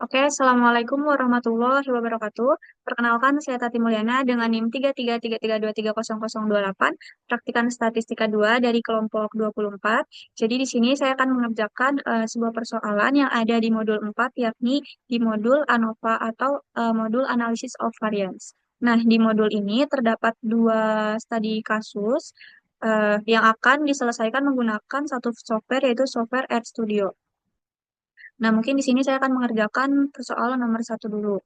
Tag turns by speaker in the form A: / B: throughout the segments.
A: Oke, Assalamualaikum warahmatullahi wabarakatuh. Perkenalkan, saya Tati Mulyana dengan NIM 333332008, praktikan statistika 2 dari kelompok 24. Jadi di sini saya akan mengerjakan sebuah persoalan yang ada di modul 4, yakni di modul ANOVA atau modul Analysis of Variance. Nah, di modul ini terdapat dua studi kasus yang akan diselesaikan menggunakan satu software, yaitu software RStudio. Nah, mungkin di sini saya akan mengerjakan persoalan nomor satu dulu.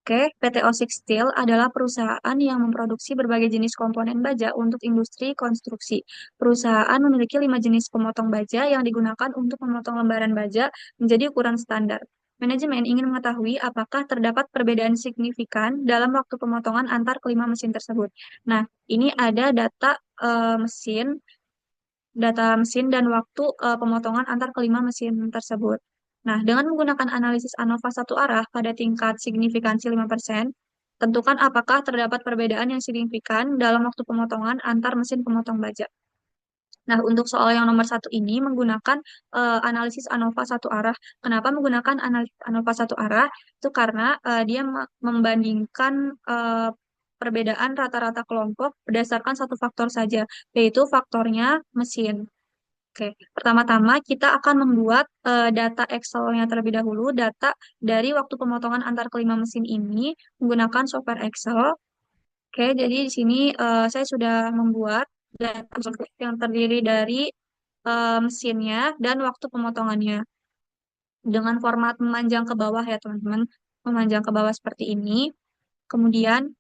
A: Oke, PT Osik Steel adalah perusahaan yang memproduksi berbagai jenis komponen baja untuk industri konstruksi. Perusahaan memiliki 5 jenis pemotong baja yang digunakan untuk memotong lembaran baja menjadi ukuran standar. Manajemen ingin mengetahui apakah terdapat perbedaan signifikan dalam waktu pemotongan antar kelima mesin tersebut. Nah, ini ada data mesin dan waktu pemotongan antar kelima mesin tersebut. Nah, dengan menggunakan analisis ANOVA satu arah pada tingkat signifikansi 5%, tentukan apakah terdapat perbedaan yang signifikan dalam waktu pemotongan antar mesin pemotong baja. Nah, untuk soal yang nomor satu ini menggunakan analisis ANOVA satu arah. Kenapa menggunakan analisis ANOVA satu arah? Itu karena dia membandingkan perbedaan rata-rata kelompok berdasarkan satu faktor saja, yaitu faktornya mesin. Oke, pertama-tama kita akan membuat data Excel-nya terlebih dahulu, data dari waktu pemotongan antar kelima mesin ini menggunakan software Excel. Oke, jadi di sini saya sudah membuat data yang terdiri dari mesinnya dan waktu pemotongannya dengan format memanjang ke bawah ya teman-teman, memanjang ke bawah seperti ini. Kemudian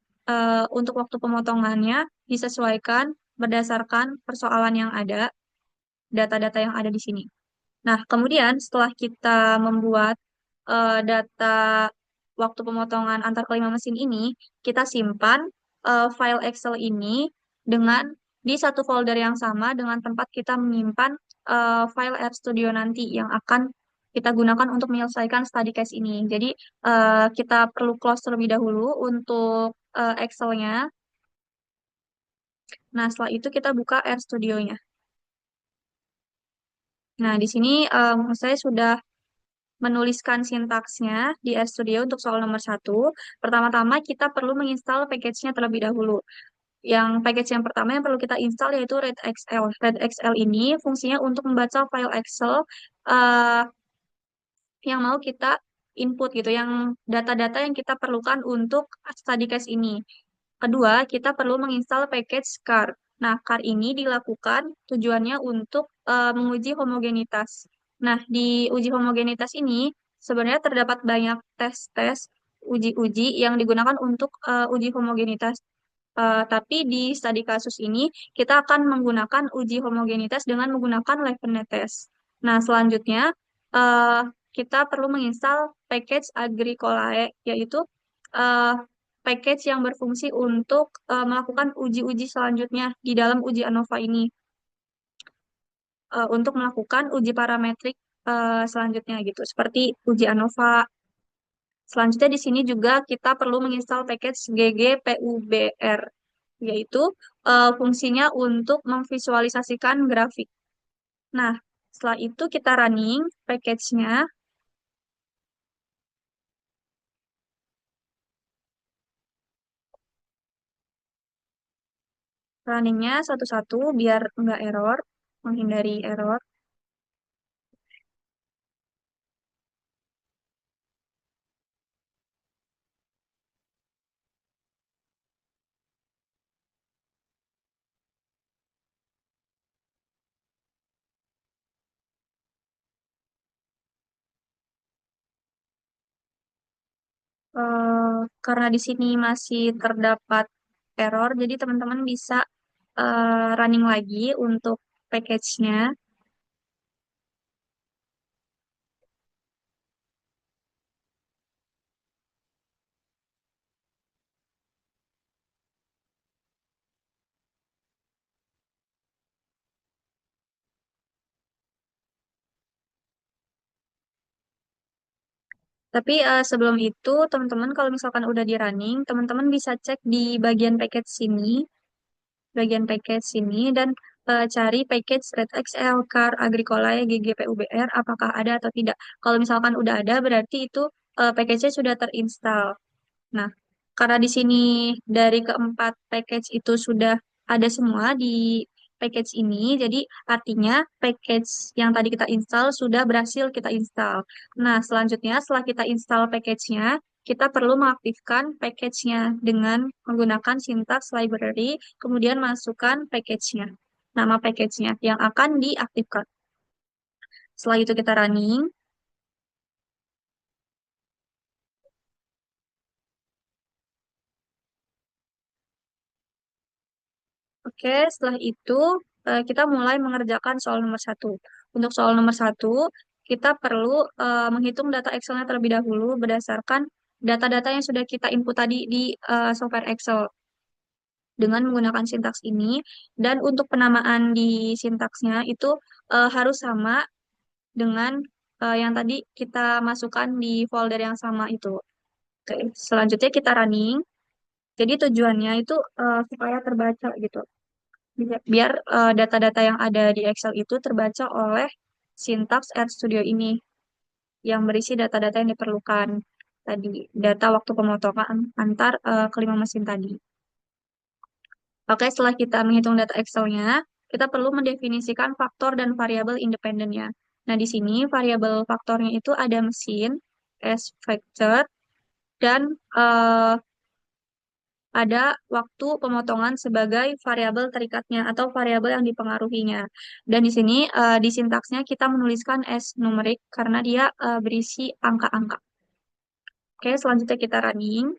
A: untuk waktu pemotongannya disesuaikan berdasarkan persoalan yang ada, data-data yang ada di sini. Nah, kemudian setelah kita membuat data waktu pemotongan antar kelima mesin ini, kita simpan file Excel ini dengan di satu folder yang sama dengan tempat kita menyimpan file RStudio nanti yang akan kita gunakan untuk menyelesaikan study case ini. Jadi, kita perlu close terlebih dahulu untuk Excel-nya. Nah, setelah itu kita buka RStudio-nya. Nah, di sini saya sudah menuliskan sintaksnya di RStudio untuk soal nomor satu. Pertama-tama kita perlu menginstal package-nya terlebih dahulu. Yang package yang pertama yang perlu kita install yaitu RedXL. RedXL ini fungsinya untuk membaca file Excel eh, yang mau kita input gitu, yang data-data yang kita perlukan untuk study case ini. Kedua, kita perlu menginstal package CAR. Nah, CAR ini dilakukan tujuannya untuk menguji homogenitas. Nah, di uji homogenitas ini sebenarnya terdapat banyak tes-tes, uji-uji yang digunakan untuk uji homogenitas. Tapi di studi kasus ini kita akan menggunakan uji homogenitas dengan menggunakan Levenet test. Nah, selanjutnya eh, kita perlu menginstal package Agricolae, yaitu eh, package yang berfungsi untuk melakukan uji-uji selanjutnya di dalam uji ANOVA ini, untuk melakukan uji parametrik selanjutnya gitu, seperti uji ANOVA. Selanjutnya di sini juga kita perlu menginstal package GGPUBR, yaitu fungsinya untuk memvisualisasikan grafik. Nah, setelah itu kita running package-nya. Runningnya satu-satu biar nggak error, menghindari error. Karena di sini masih terdapat error, jadi teman-teman bisa running lagi untuk package-nya. Tapi sebelum itu, teman-teman kalau misalkan udah di running, teman-teman bisa cek di bagian package sini, dan cari package RedXL, CAR, Agricolae, GGPUBR, apakah ada atau tidak. Kalau misalkan udah ada, berarti itu package-nya sudah terinstall. Nah, karena di sini dari keempat package itu sudah ada semua di package ini, jadi artinya package yang tadi kita install sudah berhasil kita install. Nah, selanjutnya setelah kita install package-nya, kita perlu mengaktifkan package-nya dengan menggunakan syntax library, kemudian masukkan package-nya, nama package-nya yang akan diaktifkan. Setelah itu kita running. Oke, setelah itu kita mulai mengerjakan soal nomor satu. Untuk soal nomor satu, kita perlu menghitung data Excel-nya terlebih dahulu berdasarkan data-data yang sudah kita input tadi di software Excel dengan menggunakan sintaks ini. Dan untuk penamaan di sintaksnya itu harus sama dengan yang tadi kita masukkan di folder yang sama itu. Oke, selanjutnya kita running. Jadi tujuannya itu supaya terbaca gitu. Biar data-data yang ada di Excel itu terbaca oleh Syntax RStudio ini yang berisi data-data yang diperlukan tadi, data waktu pemotongan antar kelima mesin tadi. Oke, setelah kita menghitung data Excel-nya, kita perlu mendefinisikan faktor dan variabel independennya. Nah, di sini variabel faktornya itu ada mesin, S factor, dan ada waktu pemotongan sebagai variabel terikatnya atau variabel yang dipengaruhinya. Dan di sini di sintaksnya kita menuliskan S numerik karena dia berisi angka-angka. Oke, selanjutnya kita running.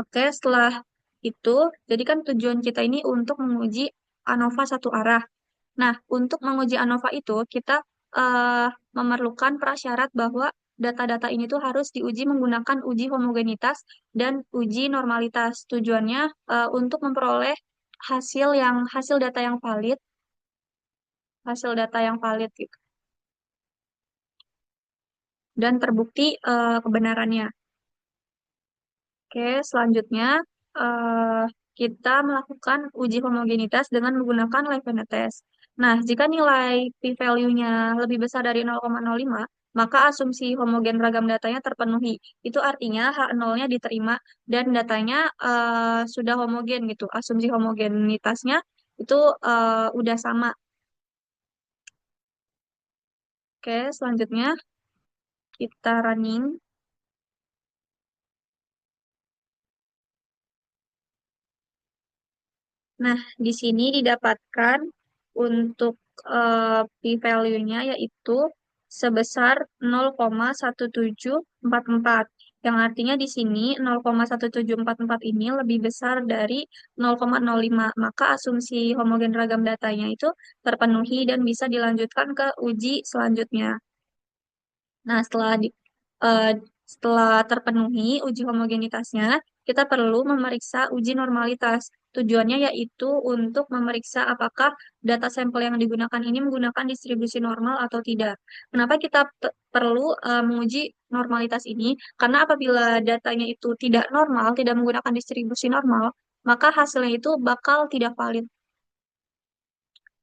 A: Oke, setelah itu, jadi kan tujuan kita ini untuk menguji ANOVA satu arah. Nah, untuk menguji ANOVA itu, kita eh, memerlukan prasyarat bahwa data-data ini tuh harus diuji menggunakan uji homogenitas dan uji normalitas. Tujuannya untuk memperoleh hasil data yang valid, hasil data yang valid gitu, dan terbukti kebenarannya. Oke, selanjutnya eh, kita melakukan uji homogenitas dengan menggunakan Leibniz test. Nah, jika nilai p-value-nya lebih besar dari 0,05, maka asumsi homogen ragam datanya terpenuhi. Itu artinya H0-nya diterima dan datanya sudah homogen gitu. Asumsi homogenitasnya itu udah sama. Oke, selanjutnya kita running. Nah, di sini didapatkan untuk p-value-nya yaitu sebesar 0,1744, yang artinya di sini 0,1744 ini lebih besar dari 0,05. Maka asumsi homogen ragam datanya itu terpenuhi dan bisa dilanjutkan ke uji selanjutnya. Nah, eh, setelah terpenuhi uji homogenitasnya, kita perlu memeriksa uji normalitas. Tujuannya yaitu untuk memeriksa apakah data sampel yang digunakan ini menggunakan distribusi normal atau tidak. Kenapa kita perlu menguji normalitas ini? Karena apabila datanya itu tidak normal, tidak menggunakan distribusi normal, maka hasilnya itu bakal tidak valid.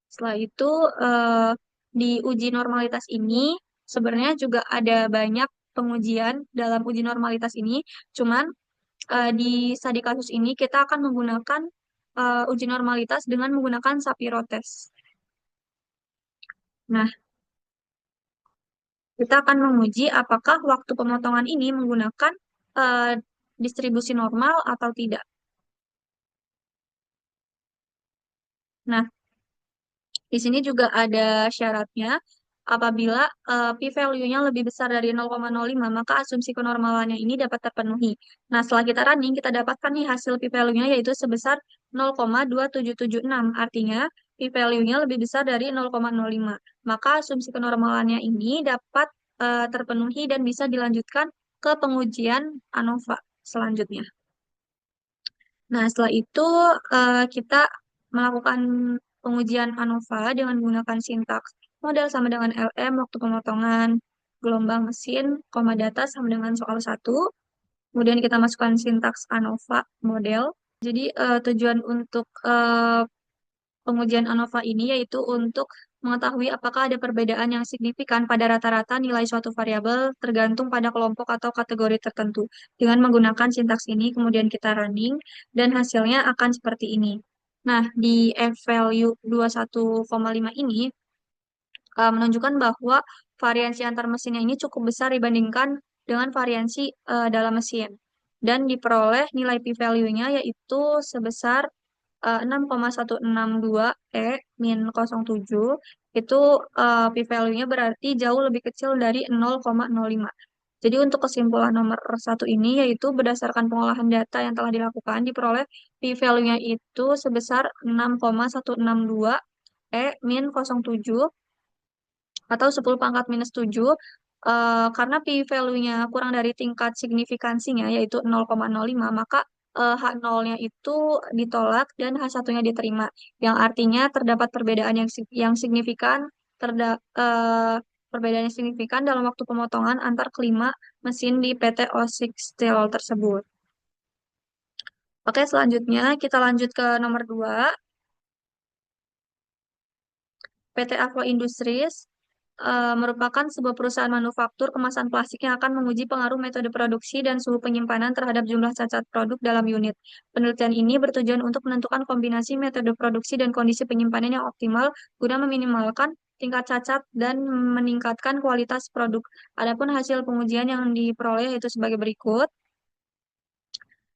A: Setelah itu, eh, di uji normalitas ini sebenarnya juga ada banyak pengujian dalam uji normalitas ini. Cuman di studi kasus ini kita akan menggunakan uji normalitas dengan menggunakan Shapiro test. Nah, kita akan menguji apakah waktu pemotongan ini menggunakan eh, distribusi normal atau tidak. Nah, di sini juga ada syaratnya. Apabila p-value-nya lebih besar dari 0,05, maka asumsi kenormalannya ini dapat terpenuhi. Nah, setelah kita running, kita dapatkan nih hasil p-value-nya yaitu sebesar 0,2776. Artinya, p-value-nya lebih besar dari 0,05. Maka asumsi kenormalannya ini dapat terpenuhi dan bisa dilanjutkan ke pengujian ANOVA selanjutnya. Nah, setelah itu kita melakukan pengujian ANOVA dengan menggunakan sintaks model sama dengan LM, waktu pemotongan, gelombang mesin, koma data sama dengan soal satu. Kemudian kita masukkan sintaks ANOVA model. Jadi tujuan untuk pengujian ANOVA ini yaitu untuk mengetahui apakah ada perbedaan yang signifikan pada rata-rata nilai suatu variabel tergantung pada kelompok atau kategori tertentu. Dengan menggunakan sintaks ini, kemudian kita running, dan hasilnya akan seperti ini. Nah, di F-value 21,5 ini menunjukkan bahwa variansi antar mesinnya ini cukup besar dibandingkan dengan variansi dalam mesin. Dan diperoleh nilai p-value-nya yaitu sebesar 6,162 E min 07. Itu p-value-nya berarti jauh lebih kecil dari 0,05. Jadi untuk kesimpulan nomor satu ini yaitu berdasarkan pengolahan data yang telah dilakukan diperoleh p-value-nya itu sebesar 6,162 E min 07 atau 10 pangkat minus 7 karena p-value-nya kurang dari tingkat signifikansinya yaitu 0,05 maka H0-nya itu ditolak dan H1-nya diterima yang artinya terdapat perbedaan yang signifikan terda eh, perbedaan yang signifikan dalam waktu pemotongan antar kelima mesin di PT Osik Steel tersebut. Oke, selanjutnya kita lanjut ke nomor 2. PT Aqua Industries merupakan sebuah perusahaan manufaktur kemasan plastik yang akan menguji pengaruh metode produksi dan suhu penyimpanan terhadap jumlah cacat produk dalam unit. Penelitian ini bertujuan untuk menentukan kombinasi metode produksi dan kondisi penyimpanan yang optimal guna meminimalkan tingkat cacat dan meningkatkan kualitas produk. Adapun hasil pengujian yang diperoleh itu sebagai berikut.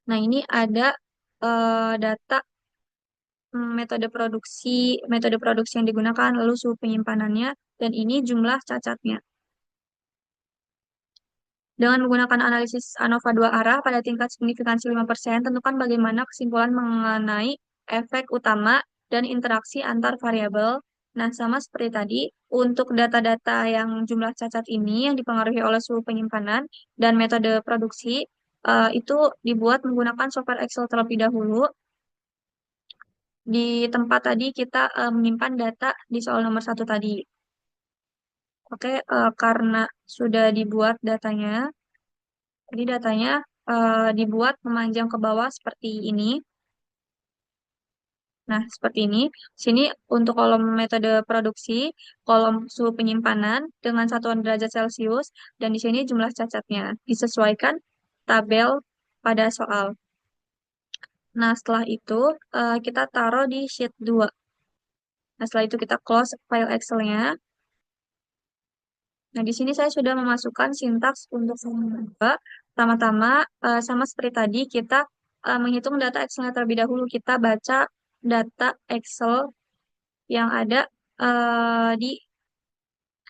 A: Nah, ini ada data metode produksi yang digunakan, lalu suhu penyimpanannya, dan ini jumlah cacatnya. Dengan menggunakan analisis ANOVA dua arah pada tingkat signifikansi 5%, tentukan bagaimana kesimpulan mengenai efek utama dan interaksi antar variabel. Nah, sama seperti tadi, untuk data-data yang jumlah cacat ini yang dipengaruhi oleh suhu penyimpanan dan metode produksi, itu dibuat menggunakan software Excel terlebih dahulu. Di tempat tadi kita menyimpan data di soal nomor satu tadi. Oke, karena sudah dibuat datanya, jadi datanya dibuat memanjang ke bawah seperti ini. Nah, seperti ini. Sini untuk kolom metode produksi, kolom suhu penyimpanan dengan satuan derajat Celcius, dan di sini jumlah cacatnya. Disesuaikan tabel pada soal. Nah, setelah itu kita taruh di sheet 2. Nah, setelah itu kita close file Excel-nya. Nah, di sini saya sudah memasukkan sintaks untuk formula 2. Pertama-tama, sama seperti tadi, kita menghitung data Excel-nya terlebih dahulu. Kita baca data Excel yang ada di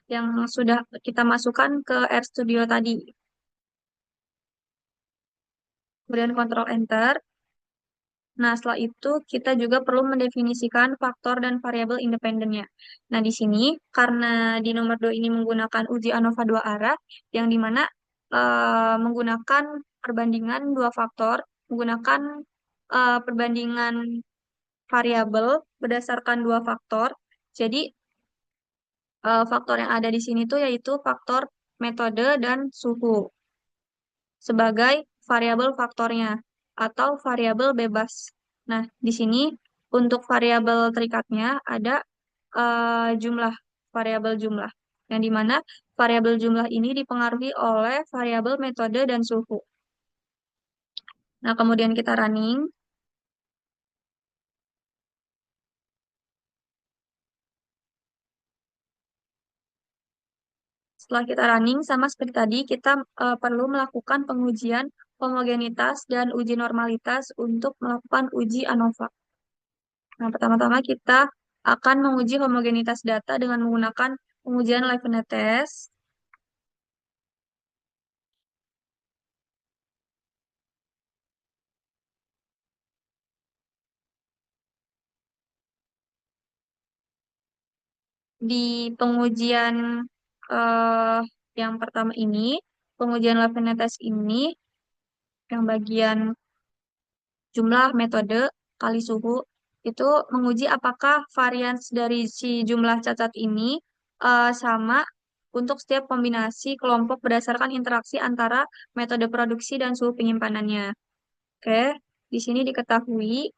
A: yang sudah kita masukkan ke RStudio tadi. Kemudian Ctrl Enter. Nah, setelah itu kita juga perlu mendefinisikan faktor dan variabel independennya. Nah, di sini karena di nomor 2 ini menggunakan uji ANOVA dua arah, yang dimana menggunakan perbandingan dua faktor, menggunakan perbandingan variabel berdasarkan dua faktor. Jadi, faktor yang ada di sini tuh yaitu faktor metode dan suhu sebagai variabel faktornya atau variabel bebas. Nah, di sini untuk variabel terikatnya ada jumlah variabel jumlah yang dimana variabel jumlah ini dipengaruhi oleh variabel metode dan suhu. Nah, kemudian kita running. Setelah kita running, sama seperti tadi, kita perlu melakukan pengujian homogenitas dan uji normalitas untuk melakukan uji ANOVA. Nah, pertama-tama kita akan menguji homogenitas data dengan menggunakan pengujian liveness test. Di pengujian eh, yang pertama ini, pengujian liveness test ini, yang bagian jumlah metode kali suhu, itu menguji apakah varians dari si jumlah cacat ini sama untuk setiap kombinasi kelompok berdasarkan interaksi antara metode produksi dan suhu penyimpanannya. Oke. di sini diketahui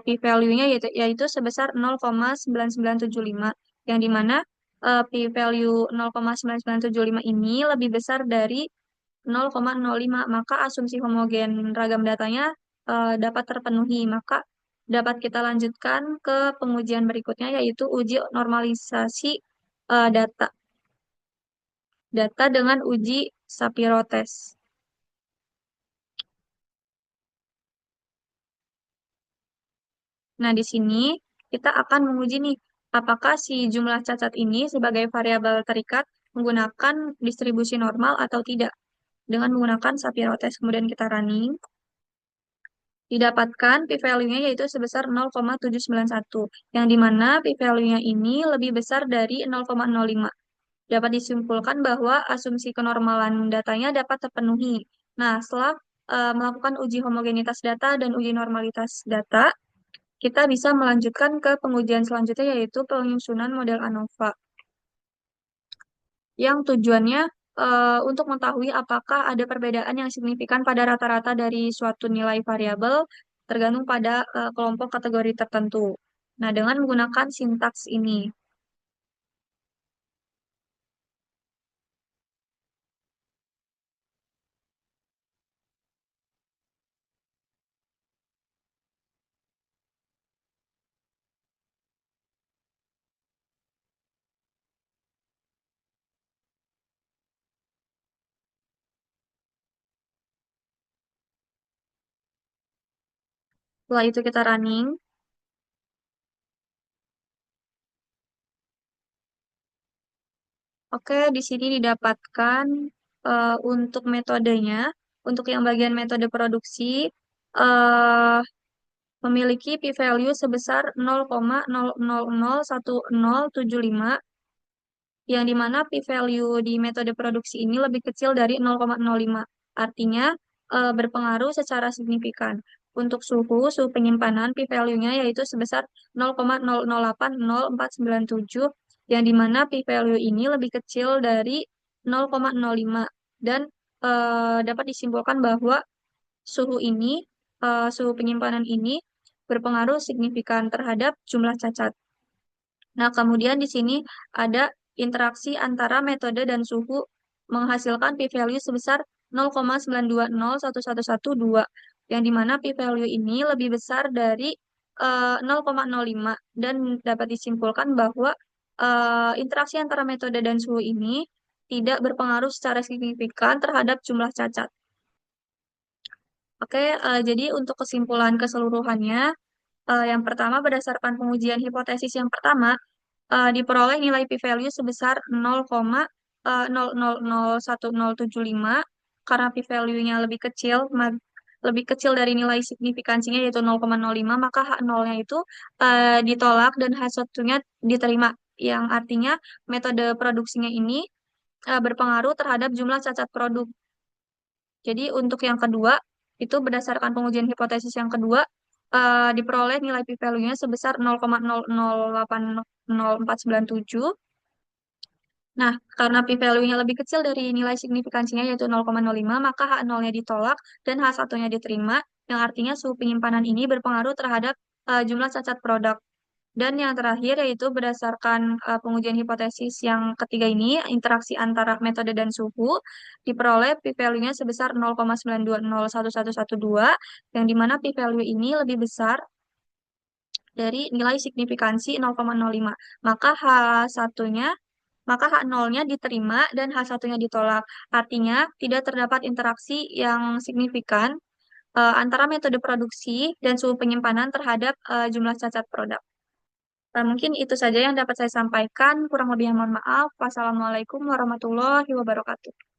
A: p-value-nya yaitu sebesar 0,9975, yang dimana p-value 0,9975 ini lebih besar dari 0,05, maka asumsi homogen ragam datanya dapat terpenuhi. Maka dapat kita lanjutkan ke pengujian berikutnya, yaitu uji normalisasi data. Data dengan uji Shapiro test. Nah, di sini kita akan menguji nih, apakah si jumlah cacat ini sebagai variabel terikat menggunakan distribusi normal atau tidak. Dengan menggunakan Shapiro test, kemudian kita running. Didapatkan p-value-nya yaitu sebesar 0,791, yang dimana p-value-nya ini lebih besar dari 0,05. Dapat disimpulkan bahwa asumsi kenormalan datanya dapat terpenuhi. Nah, setelah melakukan uji homogenitas data dan uji normalitas data, kita bisa melanjutkan ke pengujian selanjutnya, yaitu penyusunan model ANOVA, yang tujuannya untuk mengetahui apakah ada perbedaan yang signifikan pada rata-rata dari suatu nilai variabel tergantung pada kelompok kategori tertentu. Nah, dengan menggunakan sintaks ini. Setelah itu kita running. Oke, di sini didapatkan untuk metodenya, untuk yang bagian metode produksi, eh, memiliki p-value sebesar 0,00010075, yang dimana p-value di metode produksi ini lebih kecil dari 0,05. Artinya berpengaruh secara signifikan. Untuk suhu penyimpanan p-value-nya yaitu sebesar 0,00800497, yang dimana p-value ini lebih kecil dari 0,05, dan dapat disimpulkan bahwa suhu ini, suhu penyimpanan ini berpengaruh signifikan terhadap jumlah cacat. Nah, kemudian di sini ada interaksi antara metode dan suhu menghasilkan p-value sebesar 0,92011112, yang dimana p-value ini lebih besar dari 0,05, dan dapat disimpulkan bahwa interaksi antara metode dan suhu ini tidak berpengaruh secara signifikan terhadap jumlah cacat. Oke, jadi untuk kesimpulan keseluruhannya, yang pertama berdasarkan pengujian hipotesis yang pertama, diperoleh nilai p-value sebesar 0,00010075, karena p-value-nya lebih kecil dari nilai signifikansinya yaitu 0,05, maka H0-nya itu ditolak dan H1-nya diterima, yang artinya metode produksinya ini berpengaruh terhadap jumlah cacat produk. Jadi untuk yang kedua, itu berdasarkan pengujian hipotesis yang kedua, diperoleh nilai p-value-nya sebesar 0,00800497. Nah, karena p-value-nya lebih kecil dari nilai signifikansinya yaitu 0,05, maka H0-nya ditolak dan H1-nya diterima, yang artinya suhu penyimpanan ini berpengaruh terhadap jumlah cacat produk. Dan yang terakhir yaitu berdasarkan pengujian hipotesis yang ketiga ini, interaksi antara metode dan suhu, diperoleh p-value-nya sebesar 0,92011112, yang dimana p-value ini lebih besar dari nilai signifikansi 0,05. Maka H1-nya maka H0-nya diterima dan H1-nya ditolak. Artinya, tidak terdapat interaksi yang signifikan antara metode produksi dan suhu penyimpanan terhadap jumlah cacat produk. Mungkin itu saja yang dapat saya sampaikan. Kurang lebihnya mohon maaf. Wassalamualaikum warahmatullahi wabarakatuh.